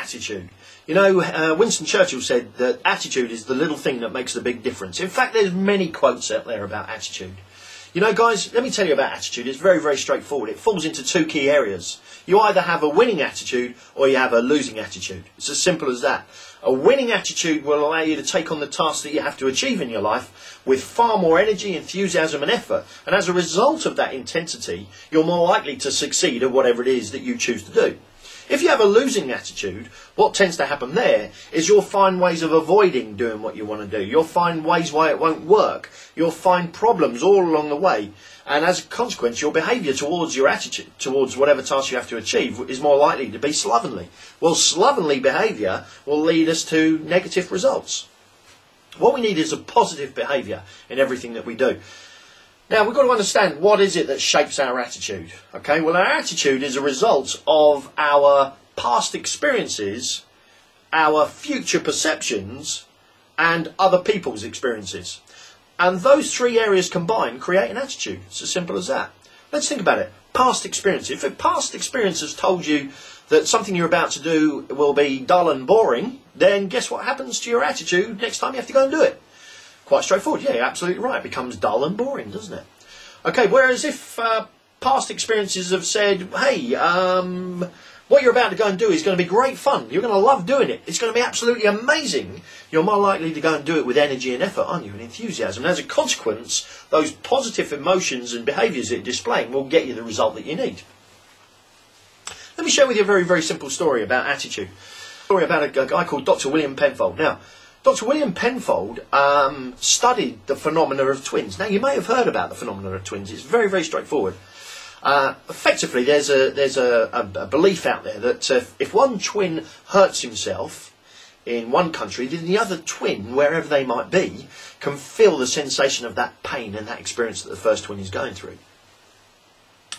attitude. You know, Winston Churchill said that attitude is the little thing that makes the big difference. In fact, there's many quotes out there about attitude. You know, guys, let me tell you about attitude. It's very, very straightforward. It falls into two key areas. You either have a winning attitude or you have a losing attitude. It's as simple as that. A winning attitude will allow you to take on the tasks that you have to achieve in your life with far more energy, enthusiasm and effort. And as a result of that intensity, you're more likely to succeed at whatever it is that you choose to do. If you have a losing attitude, what tends to happen there is you'll find ways of avoiding doing what you want to do. You'll find ways why it won't work. You'll find problems all along the way. And as a consequence, your behaviour towards your attitude, towards whatever task you have to achieve, is more likely to be slovenly. Well, slovenly behaviour will lead us to negative results. What we need is a positive behaviour in everything that we do. Now, we've got to understand, what is it that shapes our attitude? Okay, well, our attitude is a result of our past experiences, our future perceptions, and other people's experiences. And those three areas combined create an attitude. It's as simple as that. Let's think about it. Past experience. If a past experience has told you that something you're about to do will be dull and boring, then guess what happens to your attitude next time you have to go and do it? Quite straightforward. Yeah, you're absolutely right. It becomes dull and boring, doesn't it? Okay, whereas if past experiences have said, hey, what you're about to go and do is going to be great fun. You're going to love doing it. It's going to be absolutely amazing. You're more likely to go and do it with energy and effort, aren't you, and enthusiasm. And as a consequence, those positive emotions and behaviours that you're displaying will get you the result that you need. Let me share with you a very, very simple story about attitude. A story about a guy called Dr. William Penfold. Now, Dr. William Penfold studied the phenomena of twins. Now, you may have heard about the phenomena of twins. It's very, very straightforward. Effectively, there's a belief out there that if one twin hurts himself in one country, then the other twin, wherever they might be, can feel the sensation of that pain and that experience that the first twin is going through.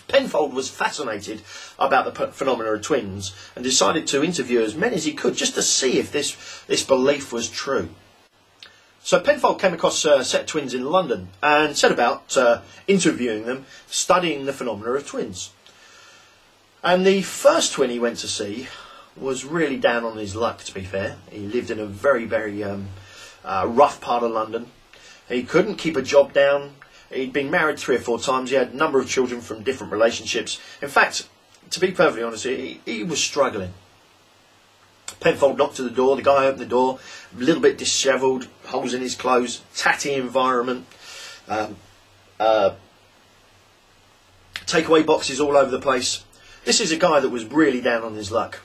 Penfold was fascinated about the phenomena of twins and decided to interview as many as he could just to see if this belief was true. So Penfold came across a set of twins in London and set about interviewing them, studying the phenomena of twins. And the first twin he went to see was really down on his luck, to be fair. He lived in a very, very rough part of London. He couldn't keep a job down. He'd been married 3 or 4 times. He had a number of children from different relationships. In fact, to be perfectly honest, he was struggling. Penfold knocked to the door. The guy opened the door, a little bit dishevelled, holes in his clothes, tatty environment, takeaway boxes all over the place. This is a guy that was really down on his luck.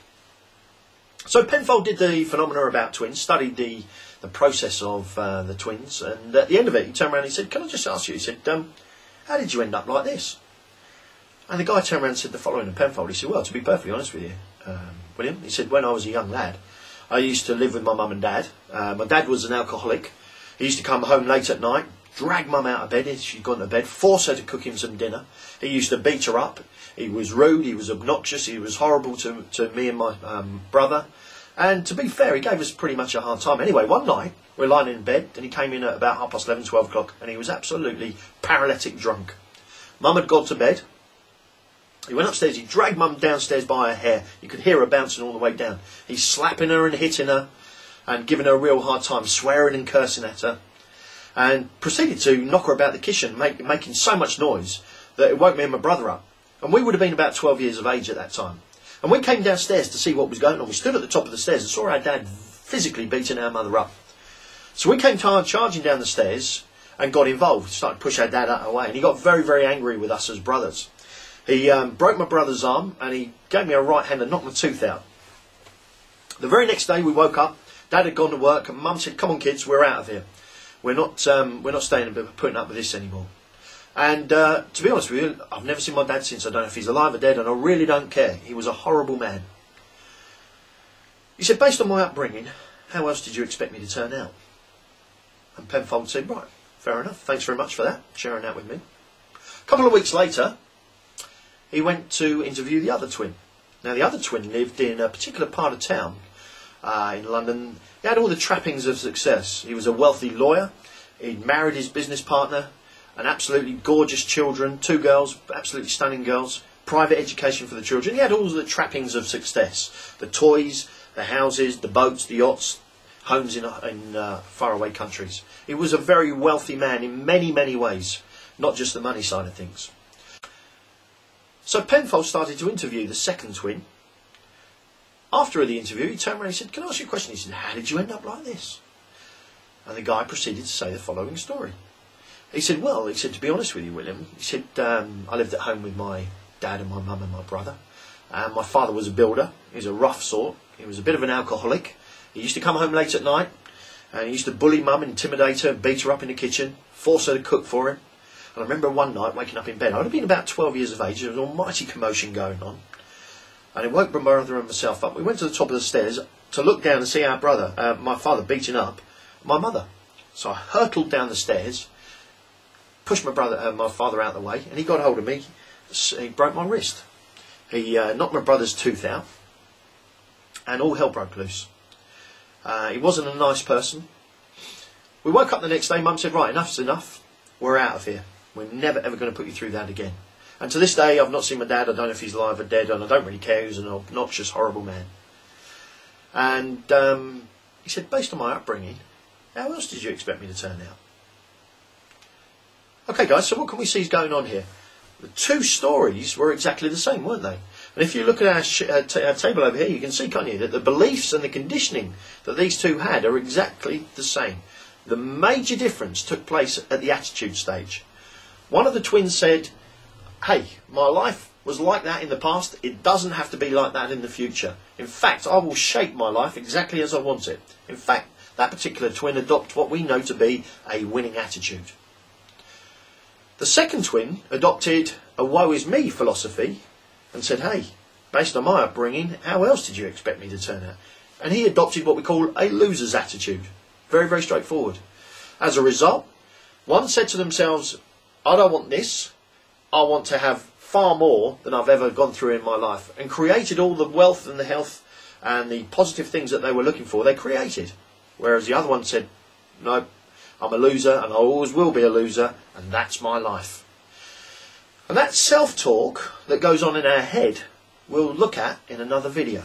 So Penfold did the phenomena about twins, studied the process of the twins, and at the end of it he turned around and he said, can I just ask you, he said, how did you end up like this? And the guy turned around and said the following to Penfold. He said, well, to be perfectly honest with you, William, he said, when I was a young lad, I used to live with my mum and dad. My dad was an alcoholic. He used to come home late at night, drag mum out of bed, she'd gone to bed, force her to cook him some dinner. He used to beat her up. He was rude, he was obnoxious, he was horrible to me and my brother. And to be fair, he gave us pretty much a hard time. Anyway, one night, we're lying in bed, and he came in at about 11:30, 12 o'clock, and he was absolutely paralytic drunk. Mum had gone to bed. He went upstairs, he dragged mum downstairs by her hair. You could hear her bouncing all the way down. He's slapping her and hitting her, and giving her a real hard time, swearing and cursing at her. And proceeded to knock her about the kitchen, making so much noise that it woke me and my brother up. And we would have been about 12 years of age at that time. And we came downstairs to see what was going on. We stood at the top of the stairs and saw our dad physically beating our mother up. So we came charging down the stairs and got involved, started to push our dad out of the way. And he got very, very angry with us as brothers. He broke my brother's arm and he gave me a right hand and knocked my tooth out. The very next day we woke up, Dad had gone to work and Mum said, come on kids, we're out of here. We're not staying and putting up with this anymore. And to be honest with you, I've never seen my dad since. I don't know if he's alive or dead, and I really don't care. He was a horrible man. He said, based on my upbringing, how else did you expect me to turn out? And Penfold said, right, fair enough. Thanks very much for that, sharing that with me. A couple of weeks later, he went to interview the other twin. Now, the other twin lived in a particular part of town in London. He had all the trappings of success. He was a wealthy lawyer. He'd married his business partner. And absolutely gorgeous children, 2 girls, absolutely stunning girls, private education for the children. He had all the trappings of success, the toys, the houses, the boats, the yachts, homes in faraway countries. He was a very wealthy man in many, many ways, not just the money side of things. So Penfold started to interview the second twin. After the interview, he turned around and he said, "Can I ask you a question?" He said, "How did you end up like this?" And the guy proceeded to say the following story. He said, "Well," he said, "to be honest with you, William," he said, "I lived at home with my dad and my mum and my brother. My father was a builder. He was a rough sort. He was a bit of an alcoholic. He used to come home late at night, and he used to bully mum, intimidate her, beat her up in the kitchen, force her to cook for him. And I remember one night waking up in bed. I would have been about 12 years of age. There was an almighty commotion going on. And it woke my brother and myself up. We went to the top of the stairs to look down and see our brother, my father, beating up my mother. So I hurtled down the stairs, pushed my father out of the way, and he got hold of me. He broke my wrist. He knocked my brother's tooth out, and all hell broke loose. He wasn't a nice person. We woke up the next day. Mum said, "Right, enough's enough. We're out of here. We're never ever going to put you through that again." And to this day, I've not seen my dad. I don't know if he's alive or dead, and I don't really care. He was an obnoxious, horrible man. And he said, "Based on my upbringing, how else did you expect me to turn out?" Okay, guys, so what can we see is going on here? The two stories were exactly the same, weren't they? And if you look at our table over here, you can see, can't you, that the beliefs and the conditioning that these two had are exactly the same. The major difference took place at the attitude stage. One of the twins said, "Hey, my life was like that in the past. It doesn't have to be like that in the future. In fact, I will shape my life exactly as I want it." In fact, that particular twin adopted what we know to be a winning attitude. The second twin adopted a woe is me philosophy and said, "Hey, based on my upbringing, how else did you expect me to turn out?" And he adopted what we call a loser's attitude. Very, very straightforward. As a result, one said to themselves, "I don't want this. I want to have far more than I've ever gone through in my life," and created all the wealth and the health and the positive things that they were looking for. They created. Whereas the other one said, "No, I'm a loser and I always will be a loser, and that's my life." And that self-talk that goes on in our head we'll look at in another video.